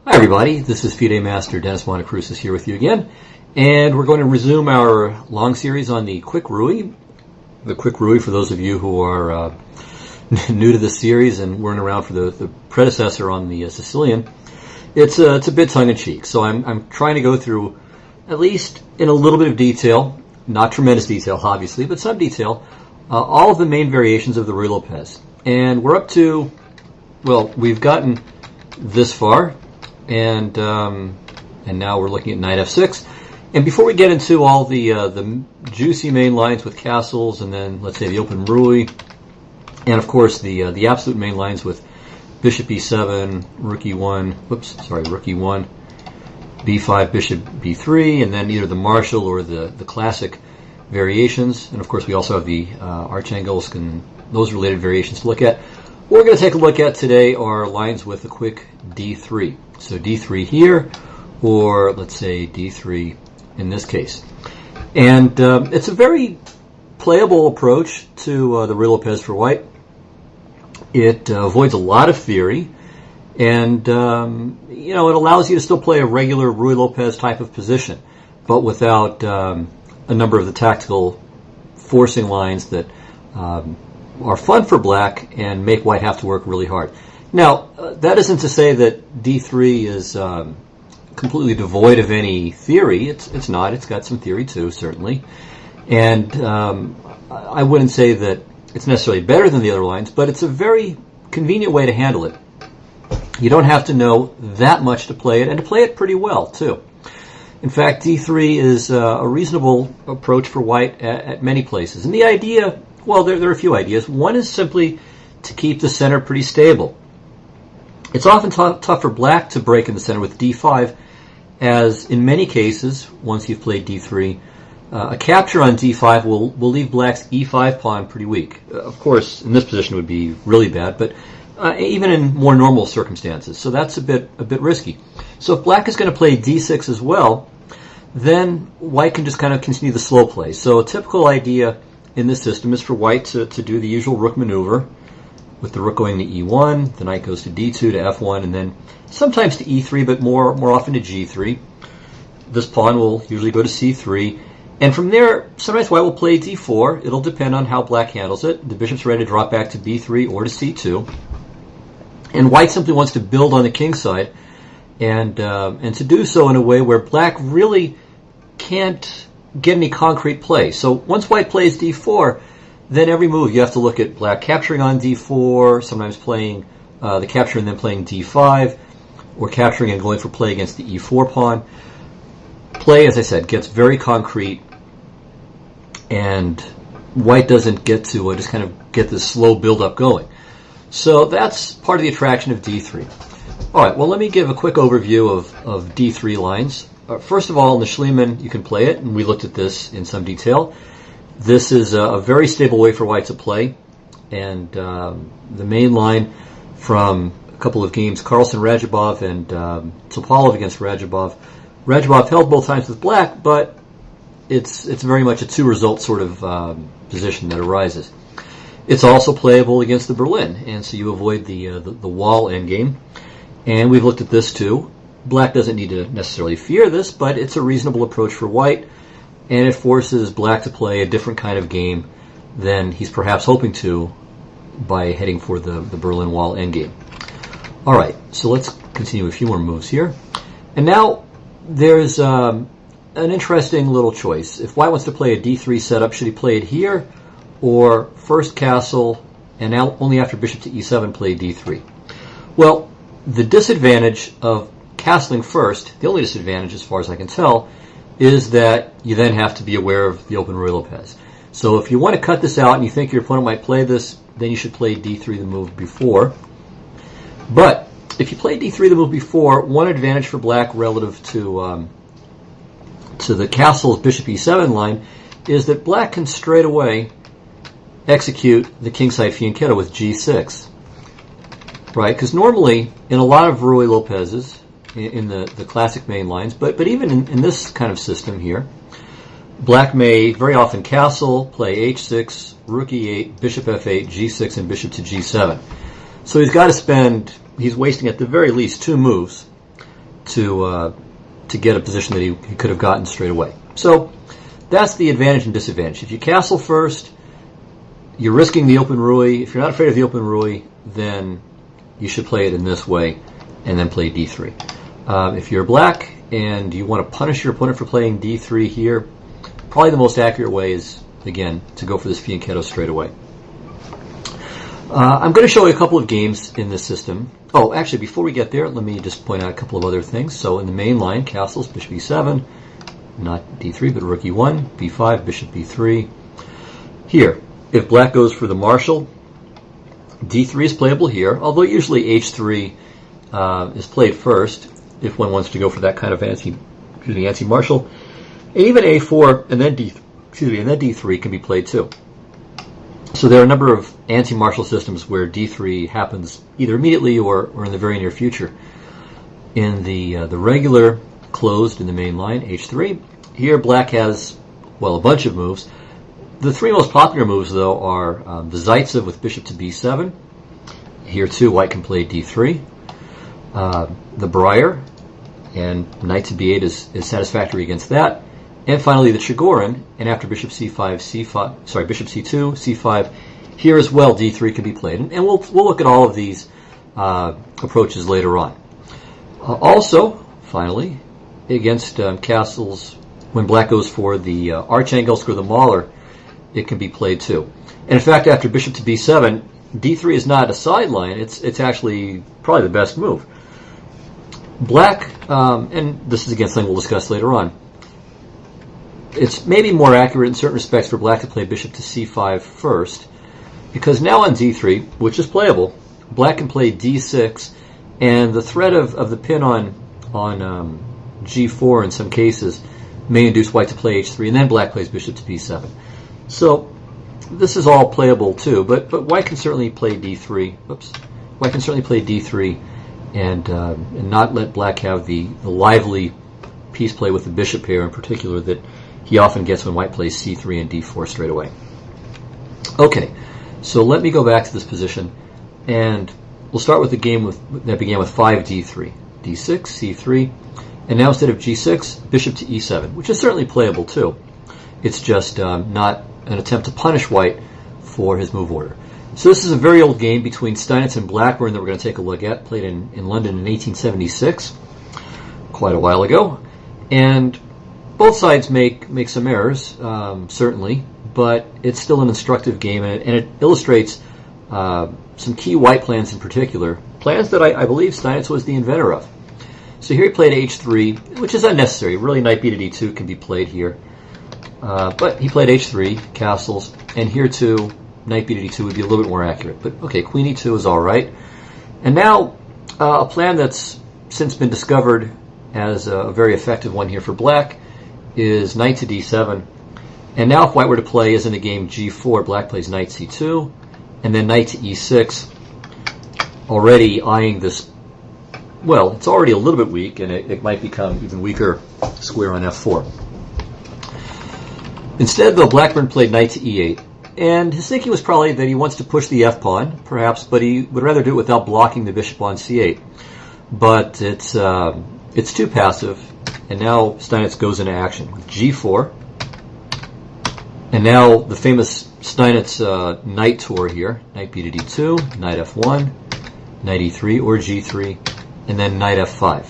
Hi everybody, this is FIDE Master Dennis Monokroussos here with you again, and we're going to resume our long series on the Quick Ruy. The Quick Ruy, for those of you who are new to this series and weren't around for the predecessor on the Sicilian, it's a bit tongue-in-cheek. So I'm trying to go through, at least in a little bit of detail, not tremendous detail obviously, but some detail, all of the main variations of the Ruy Lopez. And we're up to, well, we've gotten this far. And now we're looking at knight f6. And before we get into all the juicy main lines with castles, and then let's say the open Ruy, and of course the absolute main lines with bishop e7, rook e1, rook e1, b5, bishop b3, and then either the martial or the classic variations. And of course we also have the archangles and those related variations to look at. What we're going to take a look at today are lines with a quick d3. So d3 here, or let's say d3 in this case. And it's a very playable approach to the Ruy Lopez for white. It avoids a lot of theory, and it allows you to still play a regular Ruy Lopez type of position, but without a number of the tactical forcing lines that are fun for black and make white have to work really hard. Now, that isn't to say that d3 is completely devoid of any theory. It's not. It's got some theory too, certainly. And I wouldn't say that it's necessarily better than the other lines, but it's a very convenient way to handle it. You don't have to know that much to play it, and to play it pretty well, too. In fact, d3 is a reasonable approach for white at many places. And the idea, well, there are a few ideas. One is simply to keep the center pretty stable. It's often tough for black to break in the center with d5, as in many cases, once you've played d3, a capture on d5 will leave black's e5 pawn pretty weak. Of course, in this position it would be really bad, but even in more normal circumstances. So that's a bit risky. So if black is going to play d6 as well, then white can just kind of continue the slow play. So a typical idea in this system is for white to do the usual rook maneuver, with the rook going to e1, the knight goes to d2 to f1, and then sometimes to e3, but more often to g3. This pawn will usually go to c3, and from there, sometimes white will play d4. It'll depend on how black handles it. The bishop's ready to drop back to b3 or to c2, and white simply wants to build on the king side, and to do so in a way where black really can't get any concrete play. So once white plays d4, then every move you have to look at black capturing on d4, sometimes playing the capture and then playing d5, or capturing and going for play against the e4 pawn. Play, as I said, gets very concrete, and white doesn't get to just kind of get this slow build-up going. So that's part of the attraction of d3. All right, well, let me give a quick overview of d3 lines. First of all, in the Schliemann, you can play it, and we looked at this in some detail. This is a very stable way for white to play, and the main line from a couple of games, Carlsen Radjabov and Topalov against Radjabov. Radjabov held both times with black, but it's very much a two-result sort of position that arises. It's also playable against the Berlin, and so you avoid the wall endgame. And we've looked at this too. Black doesn't need to necessarily fear this, but it's a reasonable approach for white, and it forces black to play a different kind of game than he's perhaps hoping to by heading for the Berlin Wall endgame. All right, so let's continue a few more moves here. And now there's an interesting little choice. If white wants to play a d3 setup, should he play it here, or first castle, and now only after bishop to e7 play d3? Well, the disadvantage of castling first, the only disadvantage as far as I can tell, is that you then have to be aware of the open Ruy Lopez. So if you want to cut this out and you think your opponent might play this, then you should play d3 the move before. But if you play d3 the move before, one advantage for black relative to the castle's bishop e7 line is that black can straight away execute the kingside fianchetto with g6. Right? Because normally, in a lot of Ruy Lopez's, in the classic main lines, but even in this kind of system here, black may very often castle, play h6, rook e8, bishop f8, g6, and bishop to g7. So he's wasting at the very least two moves to get a position that he could have gotten straight away. So that's the advantage and disadvantage. If you castle first, you're risking the open Ruy. If you're not afraid of the open Ruy, then you should play it in this way and then play d3. If you're black and you want to punish your opponent for playing d3 here, probably the most accurate way is, again, to go for this fianchetto straight away. I'm going to show you a couple of games in this system. Oh, actually, before we get there, let me just point out a couple of other things. So in the main line, castles, bishop e7, not d3, but rook e1, b5, bishop b3. Here, if black goes for the marshal, d3 is playable here, although usually h3 is played first if one wants to go for that kind of anti-marshal. And even a4 and then d3 can be played too. So there are a number of anti-marshal systems where d3 happens either immediately or in the very near future. In the regular closed in the main line, h3, here black has, well, a bunch of moves. The three most popular moves, though, are the Zaitsev with bishop to b7. Here, too, white can play d3. The Briar and knight to b8 is satisfactory against that. And finally, the Chigorin, and after bishop c5, bishop c2, c5, here as well, d3 can be played. And we'll look at all of these approaches later on. Also, finally, against castles, when black goes for the Archangelsk or the Mahler, it can be played too. And in fact, after bishop to b7, d3 is not a sideline. It's actually probably the best move. Black, and this is again something we'll discuss later on, it's maybe more accurate in certain respects for black to play bishop to c5 first, because now on d3, which is playable, black can play d6, and the threat of the pin on g4 in some cases may induce white to play h3, and then black plays bishop to b7. So this is all playable too, but white can certainly play d3. White can certainly play d3 and not let black have the lively piece play with the bishop pair in particular that he often gets when white plays c3 and d4 straight away. Okay, so let me go back to this position, and we'll start with the game that began with 5d3, d6, c3, and now instead of g6, bishop to e7, which is certainly playable too. It's just not an attempt to punish white for his move order. So this is a very old game between Steinitz and Blackburn that we're going to take a look at, played in London in 1876, quite a while ago. And both sides make some errors, certainly, but it's still an instructive game, and it illustrates some key white plans in particular, plans that I believe Steinitz was the inventor of. So here he played h3, which is unnecessary. Really, knight b to d2 can be played here. But he played h3, castles, and here too, knight b to d2 would be a little bit more accurate. But okay, queen e2 is all right. And now, a plan that's since been discovered as a very effective one here for black is knight to d7. And now if white were to play, as in the game g4, black plays knight c2, and then knight to e6, already eyeing this, well, it's already a little bit weak, and it might become even weaker square on f4. Instead, though, Blackburn played knight to e8, and his thinking was probably that he wants to push the f-pawn, perhaps, but he would rather do it without blocking the bishop on c8. But it's too passive, and now Steinitz goes into action with g4, and now the famous Steinitz knight tour here, knight b to d2, knight f1, knight e3 or g3, and then knight f5.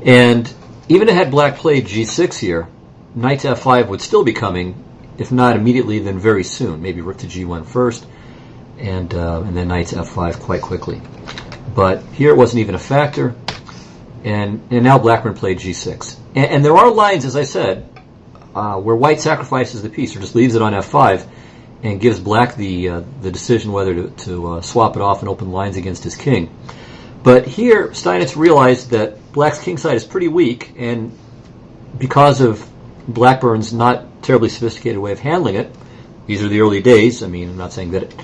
And even had black played g6 here, knight to f5 would still be coming, if not immediately, then very soon. Maybe rook to g1 first, and then knight to f5 quite quickly. But here it wasn't even a factor, and now Blackburn played g6. And there are lines, as I said, where white sacrifices the piece, or just leaves it on f5, and gives black the decision whether to swap it off and open lines against his king. But here, Steinitz realized that black's king side is pretty weak, and because of Blackburn's not terribly sophisticated way of handling it, these are the early days. I mean, I'm not saying that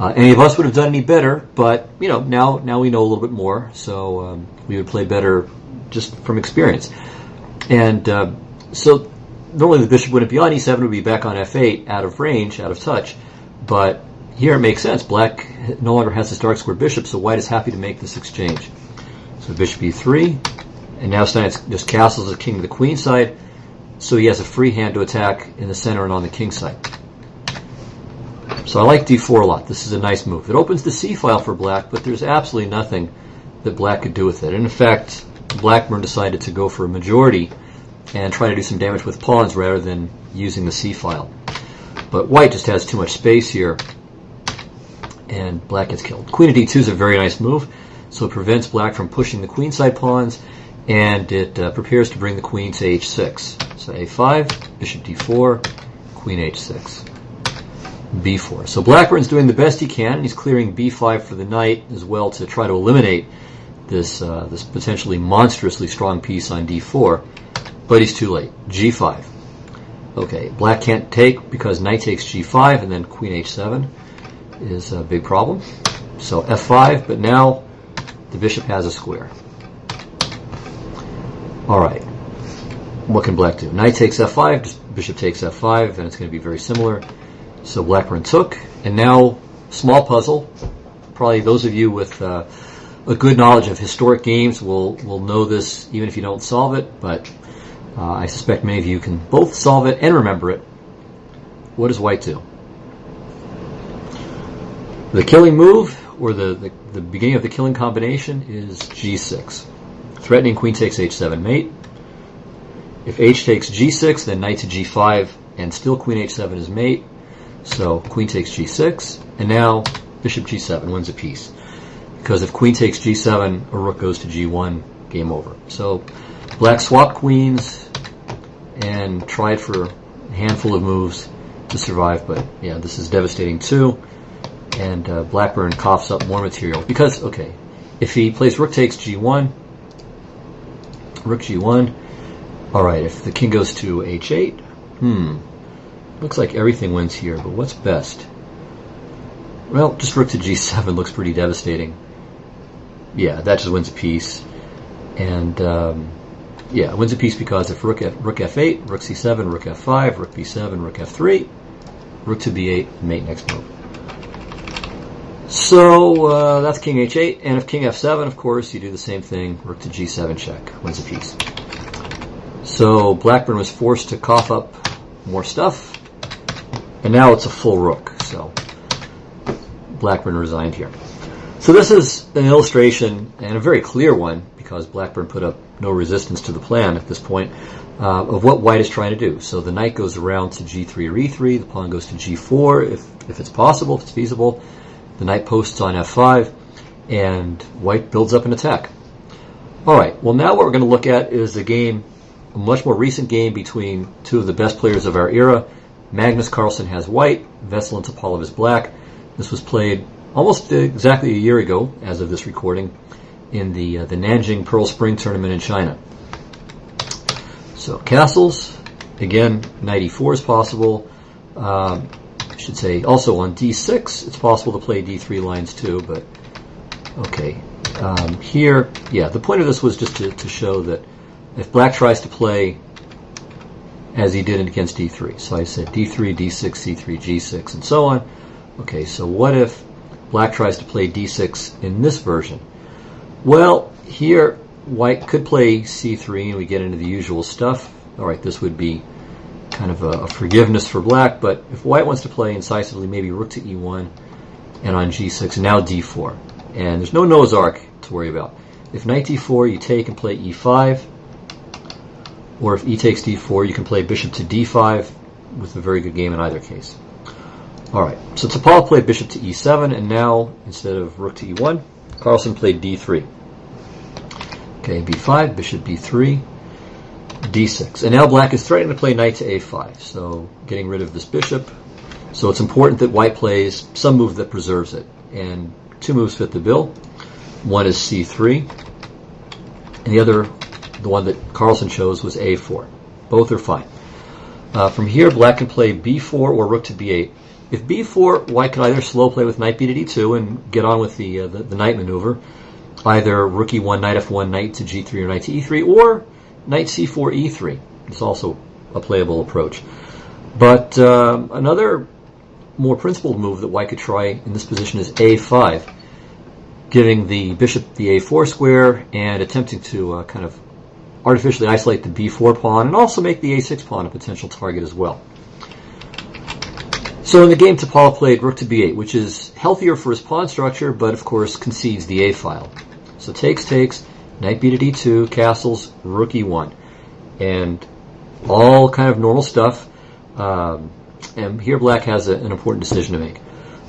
any of us would have done any better, but now we know a little bit more, so we would play better just from experience. And so normally the bishop wouldn't be on e7, it would be back on f8, out of range, out of touch. But here it makes sense. Black no longer has this dark square bishop, so white is happy to make this exchange. So bishop e3, And now Stein just castles the king to the queen side, so he has a free hand to attack in the center and on the king side. So I like d4 a lot. This is a nice move. It opens the c file for black, but there's absolutely nothing that black could do with it. And in fact, Blackburn decided to go for a majority and try to do some damage with pawns rather than using the c file. But white just has too much space here, and black gets killed. Queen of d2 is a very nice move, so it prevents black from pushing the queenside pawns, and it prepares to bring the queen to h6. So a5, bishop d4, queen h6, b4. So Blackburn's doing the best he can, and he's clearing b5 for the knight as well to try to eliminate this this potentially monstrously strong piece on d4, but he's too late. g5. Okay, black can't take because knight takes g5, and then queen h7 is a big problem. So f5, but now the bishop has a square. All right, what can black do? Knight takes f5, just bishop takes f5, and it's going to be very similar. So Blackburn took, and now small puzzle. Probably those of you with a good knowledge of historic games will know this even if you don't solve it, but I suspect many of you can both solve it and remember it. What does white do? The killing move, or the beginning of the killing combination, is g6. Threatening queen takes h7 mate. If h takes g6, then knight to g5, and still queen h7 is mate. So queen takes g6, and now bishop g7 wins a piece. Because if queen takes g7, a rook goes to g1, game over. So black swapped queens and tried for a handful of moves to survive, but yeah, this is devastating too. And Blackburn coughs up more material. Because, okay, if he plays rook takes g1, rook g1, alright, if the king goes to h8, looks like everything wins here, but what's best? Well, just rook to g7 looks pretty devastating. Yeah, that just wins a piece. And, yeah, it wins a piece because if rook f8, rook c7, rook f5, rook b7, rook f3, rook to b8, mate next move. So, that's king h8, and if king f7, of course, you do the same thing, rook to g7 check, wins a piece. So, Blackburn was forced to cough up more stuff, and now it's a full rook, so Blackburn resigned here. So this is an illustration, and a very clear one, because Blackburn put up no resistance to the plan at this point, of what white is trying to do. So the knight goes around to g3 or e3, the pawn goes to g4 if it's possible, if it's feasible. The knight posts on f5, and white builds up an attack. Alright, well now what we're going to look at is a game, a much more recent game between two of the best players of our era. Magnus Carlsen has white, Veselin Topalov is black. This was played almost exactly a year ago, as of this recording, in the Nanjing Pearl Spring tournament in China. So castles, again, knight e4 is possible. I should say also on d6, it's possible to play d3 lines too, but okay. Here, yeah, the point of this was just to show that if black tries to play as he did against d3, so I said d3, d6, c3, g6, and so on. Okay, so what if black tries to play d6 in this version? Well, here white could play c3 and we get into the usual stuff. Alright, this would be kind of a forgiveness for black, but if white wants to play incisively, maybe rook to e1 and on g6, and now d4. And there's no Noah's Ark to worry about. If knight d4, you take and play e5, or if e takes d4, you can play bishop to d5 with a very good game in either case. Alright, so Topalov played bishop to e7, and now, instead of rook to e1, Carlsen played d3. Okay, b5, bishop b3, d6. And now black is threatening to play knight to a5, so getting rid of this bishop. So it's important that white plays some move that preserves it. And two moves fit the bill. One is c3, and the other, the one that Carlsen chose, was a4. Both are fine. From here, black can play b4 or rook to b8. If b4, white can either slow play with knight b to d2 and get on with the knight maneuver, either rook e1, knight f1, knight to g3 or knight to e3, or knight c4, e3. It's also a playable approach. But another more principled move that white could try in this position is a5, giving the bishop the a4 square and attempting to kind of artificially isolate the b4 pawn and also make the a6 pawn a potential target as well. So in the game, Topalov played rook to b8, which is healthier for his pawn structure, but of course concedes the a file. So takes, knight b to d2, castles, rook e1, and all kind of normal stuff. And here black has an important decision to make.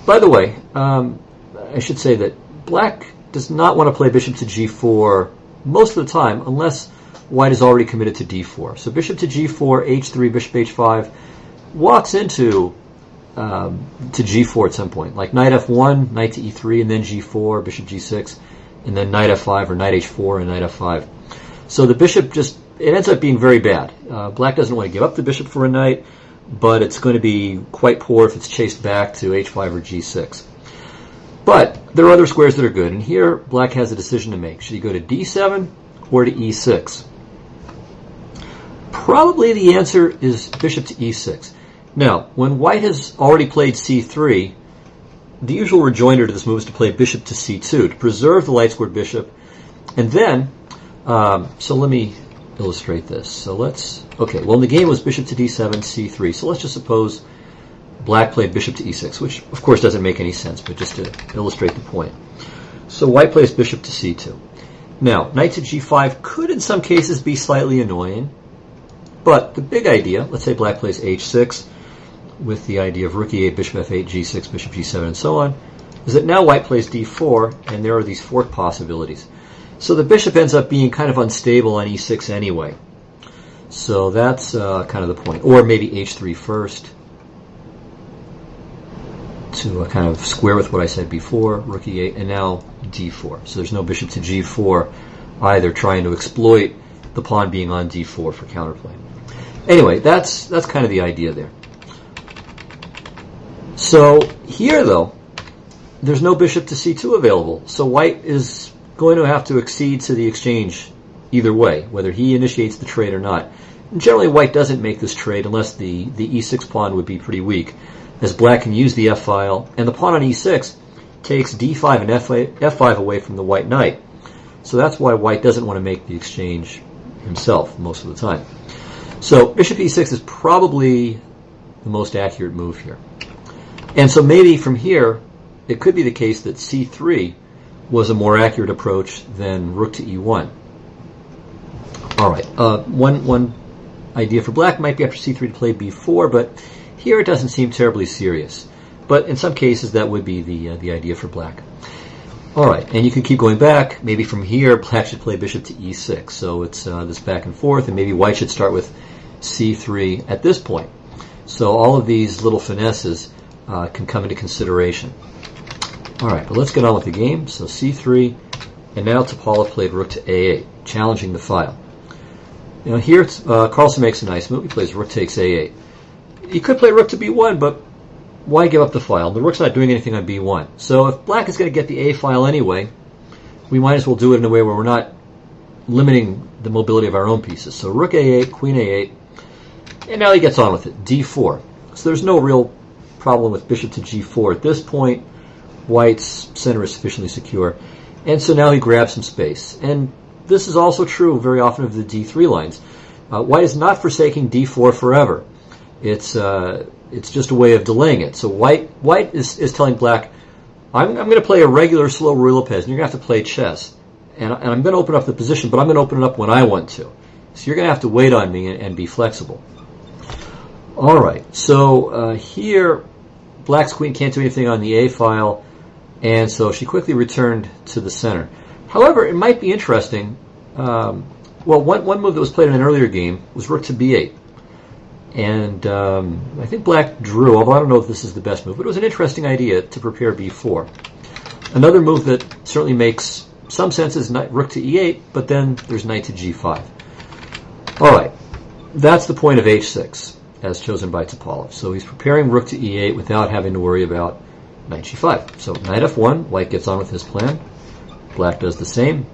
By the way, I should say that black does not want to play bishop to g4 most of the time unless white is already committed to d4. So bishop to g4, h3, bishop h5 walks into to g4 at some point, like knight f1, knight to e3, and then g4, bishop g6, and then knight f5 or knight h4 and knight f5. So the bishop it ends up being very bad. Black doesn't want to give up the bishop for a knight, but it's going to be quite poor if it's chased back to h5 or g6. But there are other squares that are good, and here black has a decision to make. Should he go to d7 or to e6? Probably the answer is bishop to e6. Now, when white has already played c3, the usual rejoinder to this move is to play bishop to c2 to preserve the light squared bishop. And then, so let me illustrate this. So okay, well in the game it was bishop to d7, c3. So let's just suppose black played bishop to e6, which of course doesn't make any sense, but just to illustrate the point. So white plays bishop to c2. Now, knight to g5 could in some cases be slightly annoying, but the big idea, let's say black plays h6, with the idea of rook e8, bishop f8, g6, bishop g7, and so on, is that now white plays d4, and there are these fork possibilities. So the bishop ends up being kind of unstable on e6 anyway. So that's kind of the point. Or maybe h3 first, to kind of square with what I said before, rook e8, and now d4. So there's no bishop to g4 either, trying to exploit the pawn being on d4 for counterplay. Anyway, that's kind of the idea there. So here, though, there's no bishop to c2 available. So white is going to have to accede to the exchange either way, whether he initiates the trade or not. And generally, white doesn't make this trade unless the e6 pawn would be pretty weak, as black can use the f file, and the pawn on e6 takes d5 and f5 away from the white knight. So that's why white doesn't want to make the exchange himself most of the time. So bishop e6 is probably the most accurate move here. And so maybe from here, it could be the case that c3 was a more accurate approach than rook to e1. All right, one idea for black might be after c3 to play b4, but here it doesn't seem terribly serious. But in some cases, that would be the idea for black. All right, and you can keep going back. Maybe from here, black should play bishop to e6. So it's this back and forth, and maybe white should start with c3 at this point. So all of these little finesses can come into consideration. All right, but let's get on with the game. So c3, and now Topalov played rook to a8, challenging the file. You know, here Carlsen makes a nice move. He plays rook takes a8. He could play rook to b1, but why give up the file? The rook's not doing anything on b1. So if black is going to get the a file anyway, we might as well do it in a way where we're not limiting the mobility of our own pieces. So rook a8, queen a8, and now he gets on with it, d4. So there's no real problem with bishop to g4 at this point. White's center is sufficiently secure. And so now he grabs some space. And this is also true very often of the d3 lines. White is not forsaking d4 forever. It's just a way of delaying it. So white is telling black, I'm going to play a regular slow Ruy Lopez, and you're going to have to play chess. And I'm going to open up the position, but I'm going to open it up when I want to. So you're going to have to wait on me and be flexible. All right, so here, black's queen can't do anything on the a file, and so she quickly returned to the center. However, it might be interesting. Well, one move that was played in an earlier game was rook to b8. And I think black drew, although I don't know if this is the best move, but it was an interesting idea to prepare b4. Another move that certainly makes some sense is rook to e8, but then there's knight to g5. All right, that's the point of h6, as chosen by Topalov. So he's preparing rook to e8 without having to worry about knight g5. So knight f1, white gets on with his plan. Black does the same.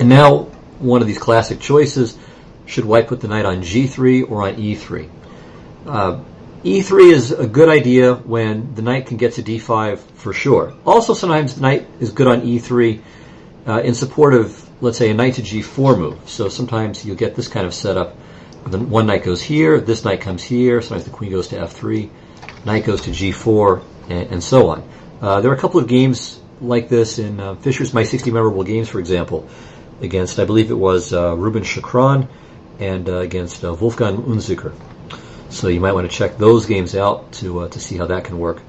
And now one of these classic choices, should white put the knight on g3 or on e3? E3 is a good idea when the knight can get to d5 for sure. Also, sometimes the knight is good on e3 in support of let's say, a knight to g4 move. So sometimes you'll get this kind of setup. One knight goes here, this knight comes here, sometimes the queen goes to f3, knight goes to g4, and so on. There are a couple of games like this in Fischer's My 60 Memorable Games, for example, against, I believe it was Ruben Chakran and against Wolfgang Unzicker. So you might want to check those games out to see how that can work.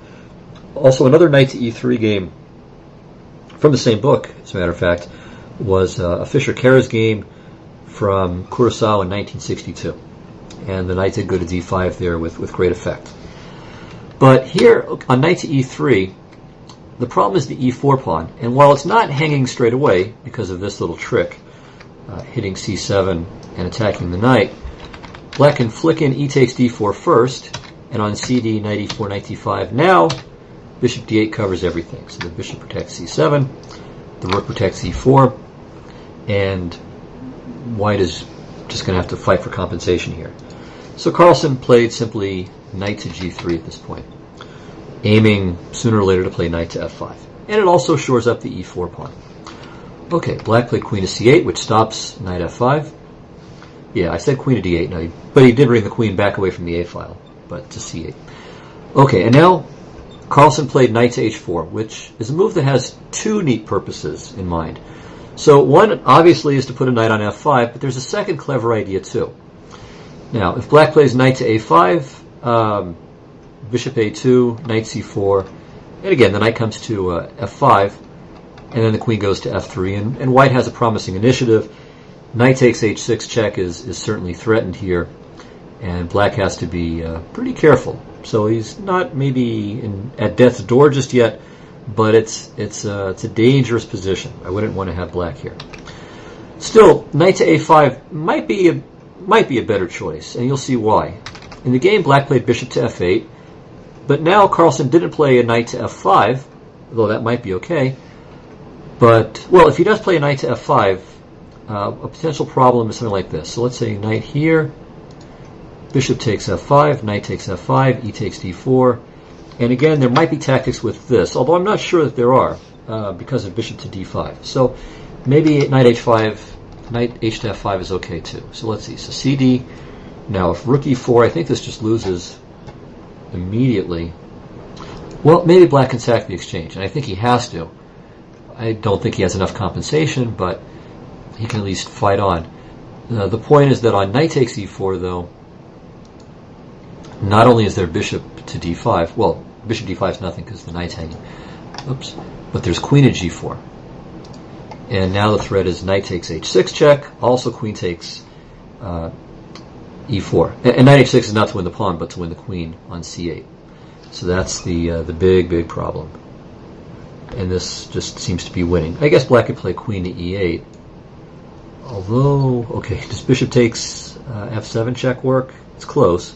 Also, another knight to e3 game from the same book, as a matter of fact, was a Fischer-Keres game from Kurosawa in 1962. And the knight did go to d5 there with great effect. But here, on knight to e3, the problem is the e4 pawn. And while it's not hanging straight away because of this little trick, hitting c7 and attacking the knight, black can flick in e takes d4 first, and on cd, knight e4, knight d5. Now, bishop d8 covers everything. So the bishop protects c7, the rook protects e4, and white is just going to have to fight for compensation here. So Carlsen played simply knight to g3 at this point, aiming sooner or later to play knight to f5. And it also shores up the e4 pawn. Okay, black played queen to c8, which stops knight f5. Yeah, I said queen to d8, no, but he did bring the queen back away from the a file, but to c8. Okay, and now Carlsen played knight to h4, which is a move that has two neat purposes in mind. So one, obviously, is to put a knight on f5, but there's a second clever idea, too. Now, if black plays knight to a5, bishop a2, knight c4, and again, the knight comes to f5, and then the queen goes to f3, and white has a promising initiative. Knight takes h6 check is certainly threatened here, and black has to be pretty careful. So he's not maybe at death's door just yet, but it's a dangerous position. I wouldn't want to have black here. Still, knight to a5 might be a better choice, and you'll see why. In the game, black played bishop to f8, but now Carlsen didn't play a knight to f5, although that might be okay. But, well, if he does play a knight to f5, a potential problem is something like this. So let's say knight here, bishop takes f5, knight takes f5, e takes d4. And again, there might be tactics with this, although I'm not sure that there are, because of bishop to d5. So maybe knight h5, knight h to f5 is okay too. So let's see. So cd. Now if rook e4, I think this just loses immediately. Well, maybe black can sack the exchange, and I think he has to. I don't think he has enough compensation, but he can at least fight on. The point is that on knight takes e4, though, not only is there bishop to d5, well, bishop d5 is nothing because the knight's hanging, oops, but there's queen to g4. And now the threat is knight takes h6 check, also queen takes e4. And knight h6 is not to win the pawn, but to win the queen on c8. So that's the big problem. And this just seems to be winning. I guess black could play queen to e8. Although, okay, does bishop takes f7 check work? It's close.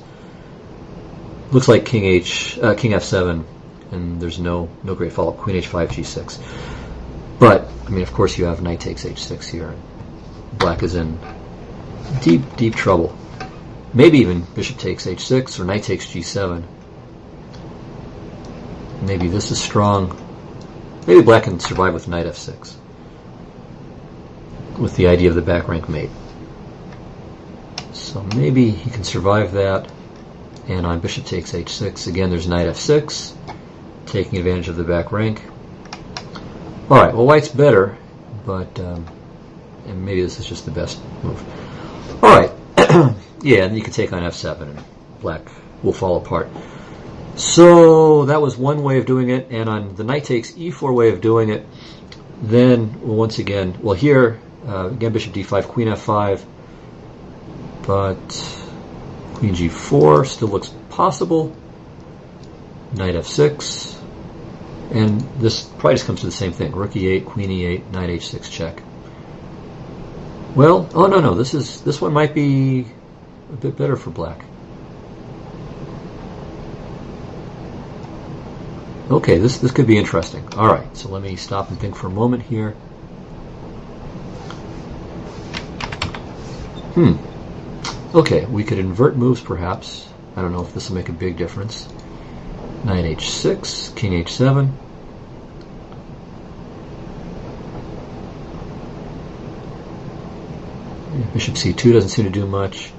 Looks like king f7, and there's no great follow-up. Queen h5, g6. But, I mean, of course you have knight takes h6 here. Black is in deep trouble. Maybe even bishop takes h6 or knight takes g7. Maybe this is strong. Maybe black can survive with knight f6, with the idea of the back rank mate. So maybe he can survive that. And on bishop takes h6, again there's knight f6, taking advantage of the back rank. Alright, well white's better, but and maybe this is just the best move. Alright, yeah, and you can take on f7 and black will fall apart. So that was one way of doing it, and on the knight takes e4 way of doing it, then once again, well here, again bishop d5, queen f5, but queen g4 still looks possible, knight f6, and this probably just comes to the same thing, rook e8, queen e8, knight h6 check. Well, oh no, this one might be a bit better for black. Okay, this could be interesting. Alright, so let me stop and think for a moment here. Okay, we could invert moves perhaps. I don't know if this will make a big difference. Knight h6, king h7. Bishop c2 doesn't seem to do much.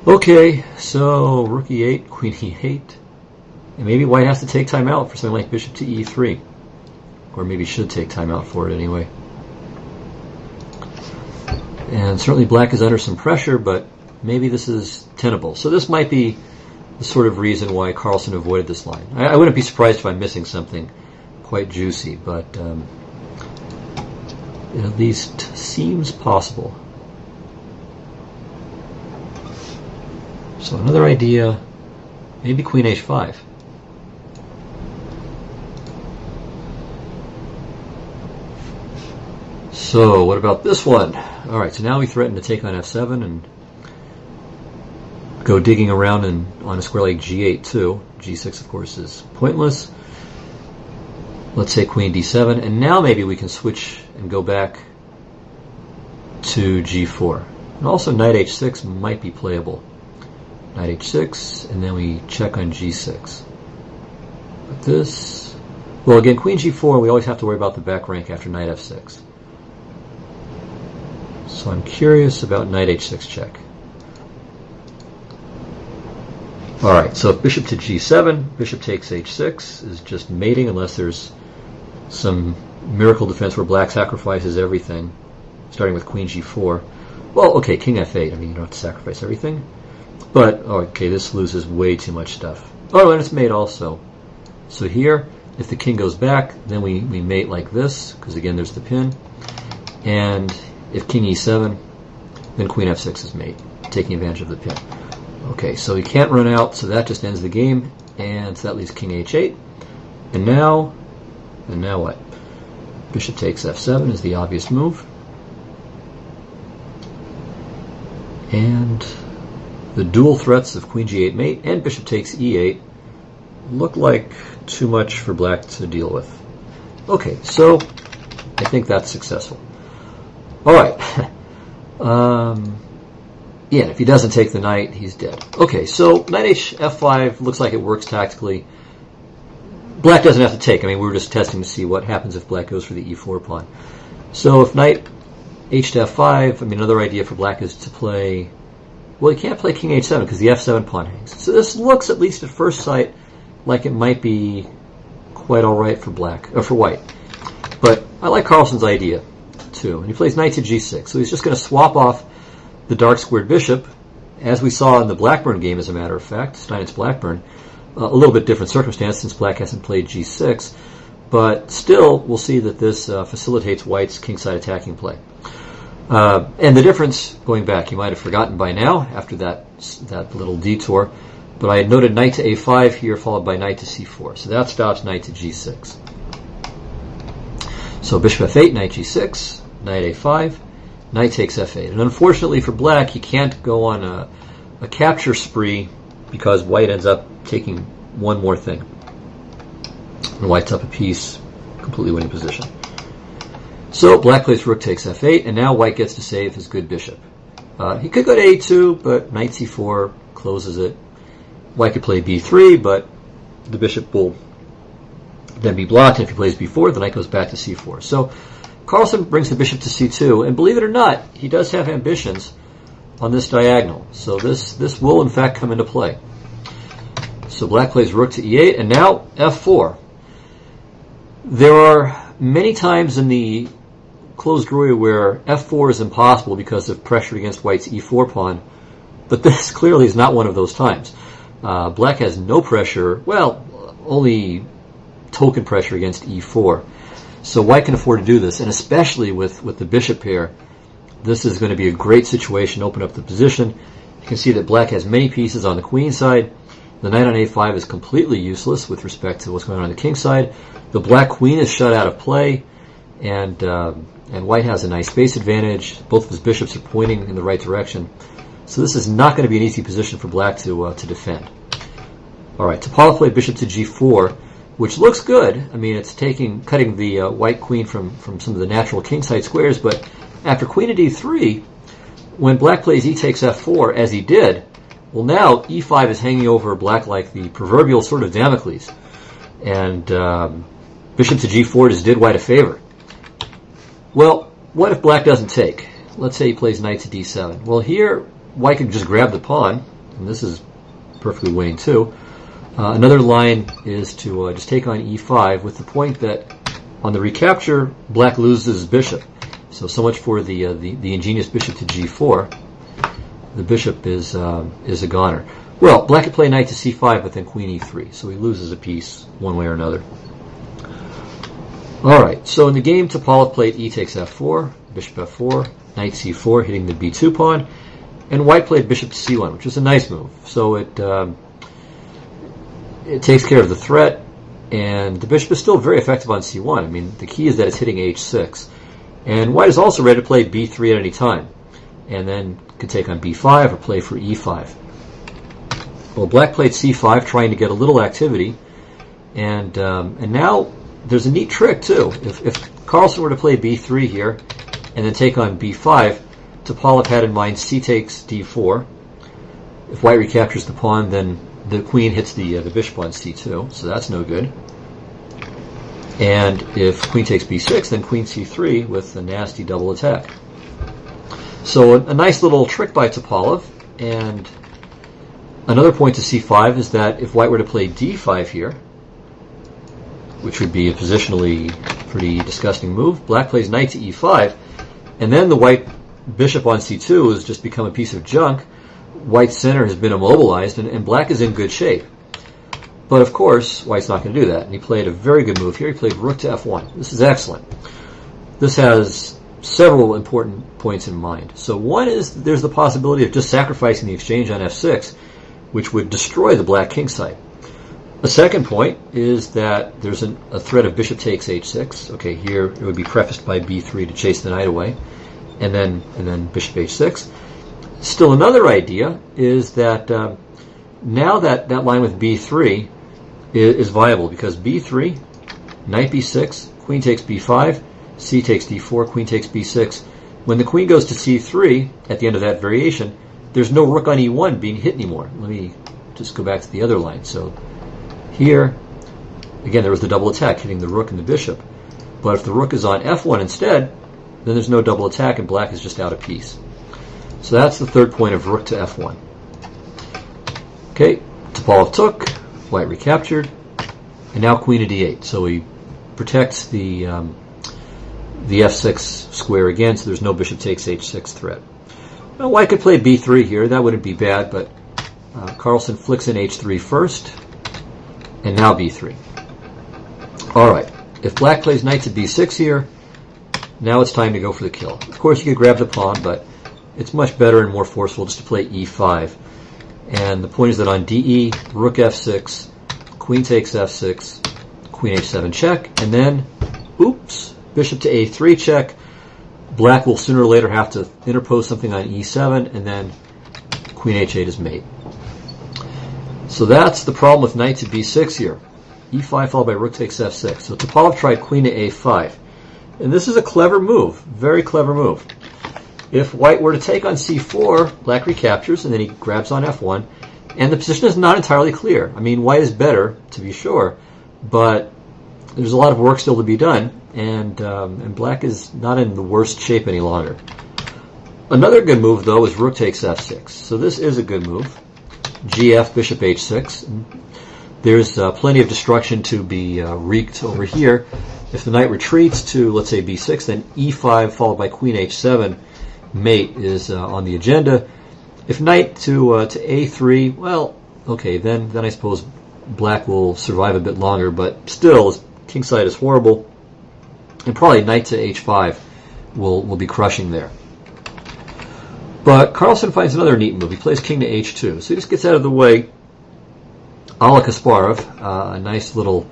Okay, so rook e8, queen e8. And maybe white has to take time out for something like bishop to e3. Or maybe should take time out for it anyway. And certainly black is under some pressure, but maybe this is tenable. So this might be the sort of reason why Carlsen avoided this line. I wouldn't be surprised if I'm missing something quite juicy, but it at least seems possible. So another idea, maybe queen h5. So what about this one? All right, so now we threaten to take on f7 and go digging around on a square like g8 too. g6 of course is pointless. Let's say queen d7, and now maybe we can switch and go back to g4. And also knight h6 might be playable. Knight h6, and then we check on g6. But this, well again, queen g4, we always have to worry about the back rank after knight f6. So I'm curious about knight h6 check. Alright, so if bishop to g7, bishop takes h6 is just mating unless there's some miracle defense where black sacrifices everything, starting with queen g4. Well, okay, king f8, I mean you don't have to sacrifice everything. But, okay, this loses way too much stuff. Oh, and it's mate also. So here, if the king goes back, then we mate like this, because again there's the pin. And if king e7, then queen f6 is mate, taking advantage of the pin. Okay, so he can't run out, so that just ends the game, and so that leaves king h8. And now what? Bishop takes f7 is the obvious move. And the dual threats of queen g8 mate and bishop takes e8 look like too much for black to deal with. Okay, so I think that's successful. Alright. Yeah, if he doesn't take the knight, he's dead. Okay, so knight f5 looks like it works tactically. Black doesn't have to take. I mean, we were just testing to see what happens if black goes for the e4 pawn. So if knight h to f5, I mean, another idea for black is to play... Well, he can't play king h7 because the f7 pawn hangs. So this looks, at least at first sight, like it might be quite all right for black, or for white. But I like Carlsen's idea, too. And he plays knight to g6. So he's just going to swap off the dark squared bishop, as we saw in the Blackburn game, as a matter of fact, Steinitz Blackburn. A little bit different circumstance since black hasn't played g6. But still, we'll see that this facilitates white's kingside attacking play. And the difference, going back, you might have forgotten by now after that little detour, but I had noted knight to a5 here followed by knight to c4. So that stops knight to g6. So bishop f8, knight g6, knight a5, knight takes f8. And unfortunately for black, he can't go on a capture spree because white ends up taking one more thing. And white's up a piece, completely winning position. So black plays rook takes f8, and now white gets to save his good bishop. He could go to a2, but knight c4 closes it. White could play b3, but the bishop will then be blocked, and if he plays b4, the knight goes back to c4. So Carlsen brings the bishop to c2, and believe it or not, he does have ambitions on this diagonal. So this will in fact come into play. So black plays rook to e8, and now f4. There are many times in the closed Ruy where f4 is impossible because of pressure against white's e4 pawn, but this clearly is not one of those times. Black has no pressure, well, only token pressure against e4. So white can afford to do this, and especially with the bishop pair, this is going to be a great situation, open up the position. You can see that black has many pieces on the queen side. The knight on a5 is completely useless with respect to what's going on the king side. The black queen is shut out of play, and white has a nice space advantage. Both of his bishops are pointing in the right direction. So this is not going to be an easy position for black to defend. All right, Topalov played bishop to g4, which looks good. I mean, it's cutting the white queen from some of the natural kingside squares, but after queen to d3, when black plays e takes f4, as he did, well, now e5 is hanging over black like the proverbial sword of Damocles. And bishop to g4 just did white a favor. Well, what if black doesn't take? let's say he plays knight to d7. Well, here white can just grab the pawn, and this is perfectly winning too. Another line is to just take on e5 with the point that on the recapture, black loses his bishop. So much for the ingenious bishop to g4. The bishop is a goner. Well, black could play knight to c5, but then queen e3, so he loses a piece one way or another. All right, so in the game, Topalov played e takes f4, bishop f4, knight c4, hitting the b2 pawn, and white played bishop to c1, which is a nice move. So it takes care of the threat, and the bishop is still very effective on c1. I mean, the key is that it's hitting h6. And white is also ready to play b3 at any time, and then could take on b5 or play for e5. Well, black played c5, trying to get a little activity, and now there's a neat trick too. If Carlsen were to play b3 here, and then take on b5, Topalov had in mind c takes d4. If white recaptures the pawn, then the queen hits the bishop on c2, so that's no good. And if queen takes b6, then queen c3 with a nasty double attack. So a nice little trick by Topalov. And another point to c5 is that if white were to play d5 here, which would be a positionally pretty disgusting move, black plays knight to e5, and then the white bishop on c2 has just become a piece of junk. White's center has been immobilized, and black is in good shape. But of course, white's not going to do that, and he played a very good move here. He played rook to f1. This is excellent. This has several important points in mind. So one is there's the possibility of just sacrificing the exchange on f6, which would destroy the black king site. A second point is that there's a threat of bishop takes h6. Okay, here it would be prefaced by b3 to chase the knight away, and then bishop h6. Still another idea is that now that line with b3 is viable, because b3, knight b6, queen takes b5, c takes d4, queen takes b6. When the queen goes to c3 at the end of that variation, there's no rook on e1 being hit anymore. Let me just go back to the other line. So here, again, there was the double attack hitting the rook and the bishop. But if the rook is on f1 instead, then there's no double attack and black is just out a piece. So that's the third point of rook to f1. Okay, Topalov took, white recaptured, and now queen to d8. So he protects the f6 square again, so there's no bishop takes h6 threat. Now, white could play b3 here. That wouldn't be bad, but Carlsen flicks in h3 first, and now b3. All right, if black plays knight to b6 here, now it's time to go for the kill. Of course, you could grab the pawn, but it's much better and more forceful just to play e5. And the point is that on de, rook f6, queen takes f6, queen h7 check, and then, oops, bishop to a3 check. Black will sooner or later have to interpose something on e7, and then queen h8 is mate. So that's the problem with knight to b6 here. e5 followed by rook takes f6. So Topalov tried queen to a5. And this is a clever move, very clever move. If white were to take on c4, black recaptures, and then he grabs on f1, and the position is not entirely clear. I mean, white is better, to be sure, but there's a lot of work still to be done, and black is not in the worst shape any longer. Another good move, though, is rook takes f6. So this is a good move. gf, bishop h6. There's plenty of destruction to be wreaked over here. If the knight retreats to, let's say, b6, then e5 followed by queen h7 mate is on the agenda. If knight to a3, well, okay, then I suppose black will survive a bit longer, but still, his king side is horrible, and probably knight to h5 will be crushing there. But Carlsen finds another neat move. He plays king to h2, so he just gets out of the way, a la Kasparov, a nice little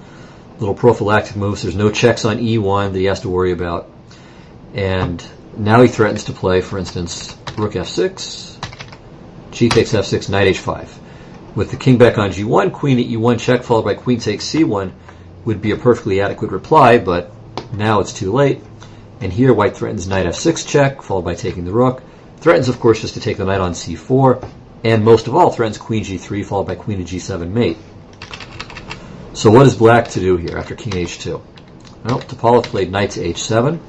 prophylactic move. So there's no checks on e1 that he has to worry about, and now he threatens to play, for instance, rook f6, g takes f6, knight h5. With the king back on g1, queen to e1 check followed by queen takes c1 would be a perfectly adequate reply, but now it's too late. And here white threatens knight f6 check followed by taking the rook. Threatens, of course, just to take the knight on c4, and most of all threatens queen g3 followed by queen to g7 mate. So what is black to do here after king h2? Well, Topalov played knight to h7.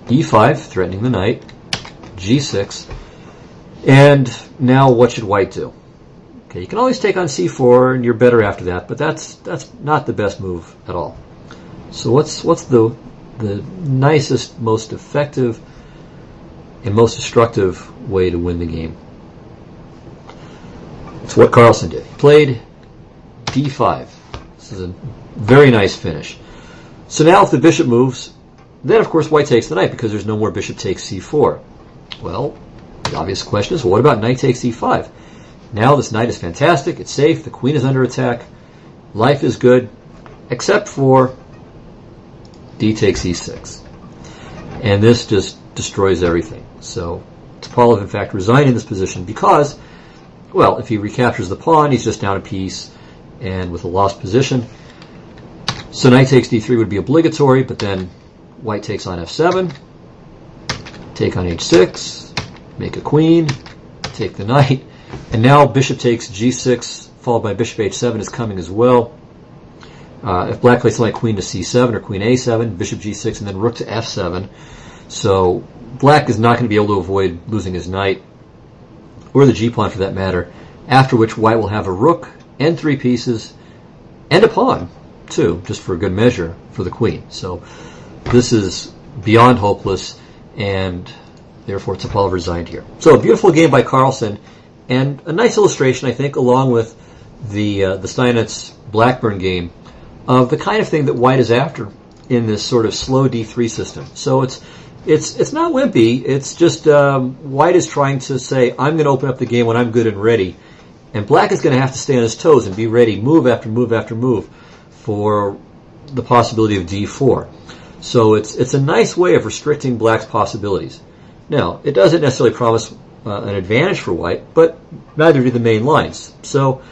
e5, threatening the knight, g6, and now what should white do? Okay, you can always take on c4, and you're better after that, but that's not the best move at all. So what's the nicest, most effective, and most destructive way to win the game? It's what Carlsen did. He played d5. This is a very nice finish. So now if the bishop moves, then of course white takes the knight because there's no more bishop takes c4. Well, the obvious question is, well, what about knight takes e5? Now this knight is fantastic, it's safe, the queen is under attack, life is good, except for d takes e6. And this just destroys everything. So Topalov in fact resigned in this position because, well, if he recaptures the pawn, he's just down a piece and with a lost position. So knight takes d3 would be obligatory, but then white takes on f7, take on h6, make a queen, take the knight, and now bishop takes g6 followed by bishop h7 is coming as well. If black plays like queen to c7 or queen a7, bishop g6, and then rook to f7. So black is not going to be able to avoid losing his knight, or the g-pawn for that matter, after which white will have a rook and 3 pieces and a pawn too, just for good measure for the queen. So this is beyond hopeless, and therefore Topalov resigned here. So a beautiful game by Carlsen, and a nice illustration, I think, along with the Steinitz Blackburn game, of the kind of thing that white is after in this sort of slow d3 system. So it's not wimpy. It's just white is trying to say, I'm going to open up the game when I'm good and ready, and black is going to have to stay on his toes and be ready, move after move after move, for the possibility of d4. So it's a nice way of restricting black's possibilities. Now, it doesn't necessarily promise an advantage for white, but neither do the main lines. So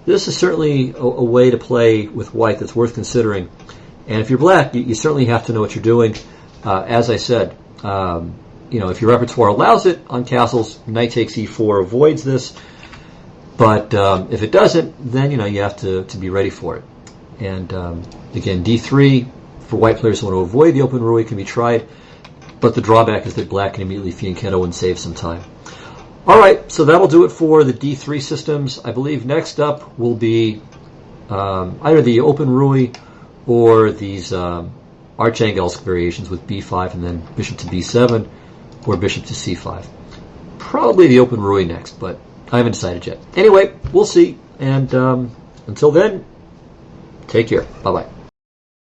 this is certainly a way to play with white that's worth considering. And if you're black, you certainly have to know what you're doing. As I said, if your repertoire allows it on castles, knight takes e4 avoids this. But if it doesn't, then you have to be ready for it. And again, d3 for white players who want to avoid the open Ruy can be tried, but the drawback is that black can immediately fianchetto and save some time. All right, so that'll do it for the d3 systems. I believe next up will be either the open Ruy or these Archangelsk variations with b5 and then bishop to b7 or bishop to c5. Probably the open Ruy next, but I haven't decided yet. Anyway, we'll see, and until then, take care. Bye-bye.